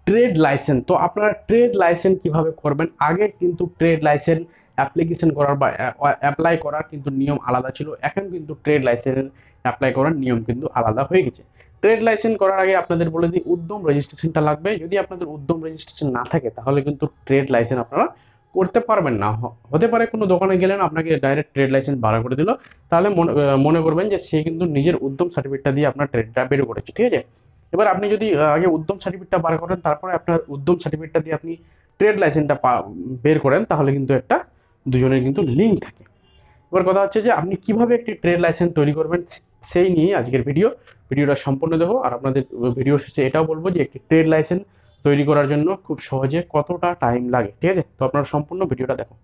Trade licence. তো আপনারা trade licence কিভাবে করবেন, আগে কিন্তু ট্রেড লাইসেন্স অ্যাপ্লিকেশন করার বা অ্যাপ্লাই করার কিন্তু নিয়ম আলাদা ছিল, এখন কিন্তু ট্রেড লাইসেন্স অ্যাপ্লাই করার নিয়ম কিন্তু আলাদা হয়ে গেছে। ট্রেড লাইসেন্স করার আগে আপনাদের বলে দিই উদ্যম রেজিস্ট্রেশনটা লাগবে। যদি আপনাদের উদ্যম রেজিস্ট্রেশন না থাকে তাহলে কিন্তু ট্রেড লাইসেন্স আপনারা করতে পারবেন না। হতে পারে কোনো দোকানে গেলেন আপনাকে ডাইরেক্ট ট্রেড লাইসেন্স বার করে দিল, তাহলে মনে করবেন যে সে কিন্তু নিজের উদ্যম সার্টিফিকেটটা দিয়ে আপনার ট্রেডটা বের করেছে, ঠিক আছে। এবার আপনি যদি আগে উদ্যম সার্টিফিকেটটা বার করেন, তারপরে আপনার উদ্যম সার্টিফিকেটটা দিয়ে আপনি ট্রেড লাইসেন্সটা বের করেন, তাহলে কিন্তু একটা দুজনের কিন্তু লিঙ্ক থাকে। এবার কথা হচ্ছে যে আপনি কিভাবে একটি ট্রেড লাইসেন্স তৈরি করবেন, সেই নিয়ে আজকের ভিডিওটা সম্পূর্ণ দেবো। আর আপনাদের ভিডিও শেষে এটাও বলবো যে একটি ট্রেড লাইসেন্স তৈরি করার জন্য খুব সহজে কতটা টাইম লাগে, ঠিক আছে। তো আপনারা সম্পূর্ণ ভিডিওটা দেখুন।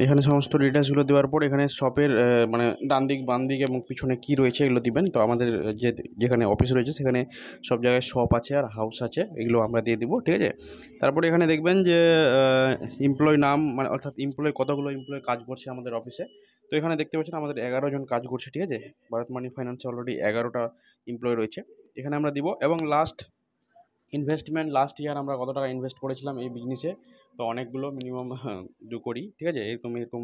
এখানে সমস্ত ডিটেলসগুলো দেওয়ার পর এখানে শপের মানে ডান দিক বাম দিক এবং পিছনে কী রয়েছে এগুলো দিবেন। তো আমাদের যেখানে অফিস রয়েছে সেখানে সব জায়গায় শপ আছে আর হাউস আছে, এগুলো আমরা দিয়ে দিব, ঠিক আছে। তারপরে এখানে দেখবেন যে এমপ্লয় নাম, মানে অর্থাৎ কতগুলো এমপ্লয় কাজ করছে আমাদের অফিসে। তো এখানে দেখতে পাচ্ছেন আমাদের 11 জন কাজ করছে, ঠিক আছে। ভারত মানি ফাইন্যান্সে অলরেডি 11টা এমপ্লয় রয়েছে, এখানে আমরা দিব। এবং লাস্ট ইয়ার আমরা কত টাকা ইনভেস্ট করেছিলাম এই বিজনেসে, তো অনেকগুলো মিনিমাম 2 কোটি, ঠিক আছে। এরকম এরকম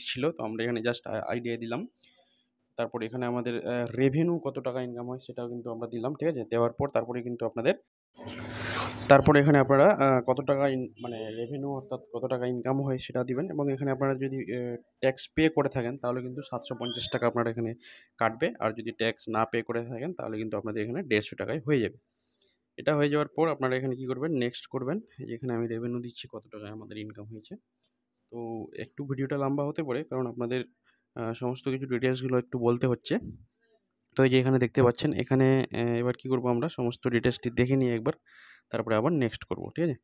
ছিল, তো আমরা এখানে জাস্ট আইডিয়া দিলাম। তারপর এখানে আমাদের রেভিনিউ কত টাকা ইনকাম হয় সেটাও কিন্তু আমরা দিলাম, ঠিক আছে। দেওয়ার পর তারপরে কিন্তু তারপরে এখানে আপনারা কত টাকা মানে রেভিনিউ অর্থাৎ কত টাকা ইনকাম হয় সেটা দিবেন। এবং এখানে আপনারা যদি ট্যাক্স পে করে থাকেন তাহলে কিন্তু 750 টাকা আপনারা এখানে কাটবে, আর যদি ট্যাক্স না পে করে থাকেন তাহলে কিন্তু আপনাদের এখানে 150 টাকায় হয়ে যাবে। এটা হয়ে যাওয়ার পর আপনারা এখানে কী করবেন, নেক্সট করবেন। এই যে এখানে আমি রেভিনিউ দিচ্ছি কত টাকায় আমাদের ইনকাম হয়েছে। তো একটু ভিডিওটা লম্বা হতে পারে, কারণ আপনাদের সমস্ত কিছু ডিটেলসগুলো একটু বলতে হচ্ছে। তো এই যে এখানে দেখতে পাচ্ছেন, এখানে এবার কী করবো, আমরা সমস্ত ডিটেলসটি দেখে নিয়ে একবার তারপরে আবার নেক্সট করব, ঠিক আছে।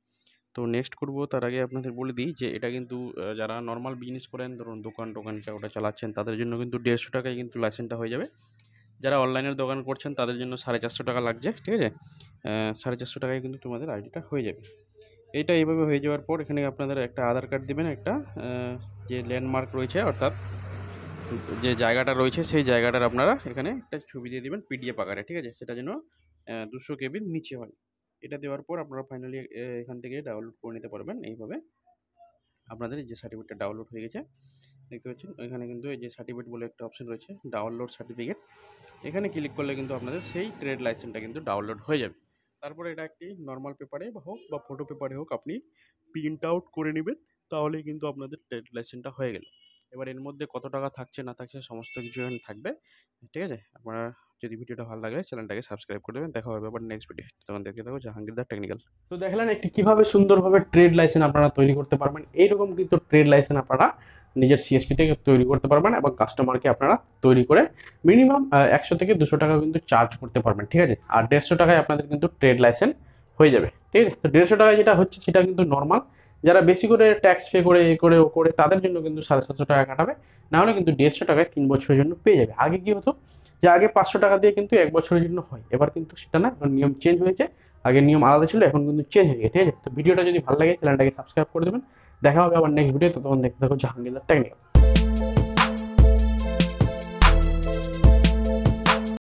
তো নেক্সট করব তার আগে আপনাদের বলে দিই যে এটা কিন্তু যারা নর্মাল বিজনেস করেন, ধরুন দোকান টোকান ওটা চালাচ্ছেন, তাদের জন্য কিন্তু 150 টাকায় কিন্তু লাইসেন্সটা হয়ে যাবে। যারা অনলাইনের দোকান করছেন তাদের জন্য 450 টাকা লাগছে, ঠিক আছে। 450 টাকায় কিন্তু তোমাদের আইডিটা হয়ে যাবে। এইটা এইভাবে হয়ে যাওয়ার পর এখানে আপনাদের একটা আধার কার্ড দেবেন, একটা যে ল্যান্ডমার্ক রয়েছে অর্থাৎ যে জায়গাটা রয়েছে সেই জায়গাটার আপনারা এখানে একটা ছবি দিয়ে দেবেন পিডিএফ আকারে, ঠিক আছে। সেটা যেন 200 কেবির নিচে হয়। এটা দেওয়ার পর আপনারা ফাইনালি এখান থেকে ডাউনলোড করে নিতে পারবেন। এইভাবে আপনাদের যে সার্টিফিকেটটা ডাউনলোড হয়ে গেছে দেখতে পাচ্ছেন, এখানে কিন্তু এই যে সার্টিফিকেট বলে একটা অপশন রয়েছে, ডাউনলোড সার্টিফিকেট। এখানে ক্লিক করলে কিন্তু আপনাদের সেই ট্রেড লাইসেন্সটা কিন্তু ডাউনলোড হয়ে যাবে। তারপরে এটা একটি নর্মাল পেপারে হোক বা ফটো পেপারে হোক আপনি প্রিন্ট আউট করে নেবেন, তাহলেই কিন্তু আপনাদের ট্রেড লাইসেন্সটা হয়ে গেল। এবার এর মধ্যে কত টাকা থাকছে না থাকছে সমস্ত কিছু এখানে থাকবে, ঠিক আছে। আপনারা যদি ভিডিওটা ভালো লাগে চ্যানেলটাকে সাবস্ক্রাইব করে দেবেন। দেখা হবে আবার নেক্সট ভিডিও, তখন দেখতে থাকো জাহাঙ্গীর দা টেকনিক্যাল। তো দেখলেন একটি কিভাবে সুন্দরভাবে ট্রেড লাইসেন্স আপনারা তৈরি করতে পারবেন। এইরকম কিন্তু ট্রেড লাইসেন্স আপনারা নিজের সিএসপি থেকে তৈরি করতে পারবেন এবং কাস্টমারকে আপনারা তৈরি করে মিনিমাম 100 থেকে 200 টাকা কিন্তু চার্জ করতে পারবেন, ঠিক আছে। আর 150 টাকায় আপনাদের কিন্তু ট্রেড লাইসেন্স হয়ে যাবে, ঠিক আছে। তো 150 টাকায় যেটা হচ্ছে সেটা কিন্তু নর্মাল, যারা বেশি করে ট্যাক্স পে করে করে তাদের জন্য কিন্তু 750 টাকা কাটাবে, না হলে কিন্তু 150 টাকায় 3 বছরের জন্য পেয়ে যাবে। আগে কি হতো যে আগে 500 টাকা দিয়ে কিন্তু 1 বছরের জন্য হয়, এবার কিন্তু সেটা না, নিয়ম চেঞ্জ হয়েছে। আগে নিয়ম আলাদা ছিল, এখন কিন্তু চেঞ্জ হয়ে গেছে, ঠিক আছে। তো ভিডিওটা যদি ভালো লাগে চ্যানেলটাকে সাবস্ক্রাইব করে দেবেন। দেখা হবে আবার নেক্সট ভিডিও, ততক্ষণ দেখতে থাকো জাহাঙ্গীর টেকনিক্যাল।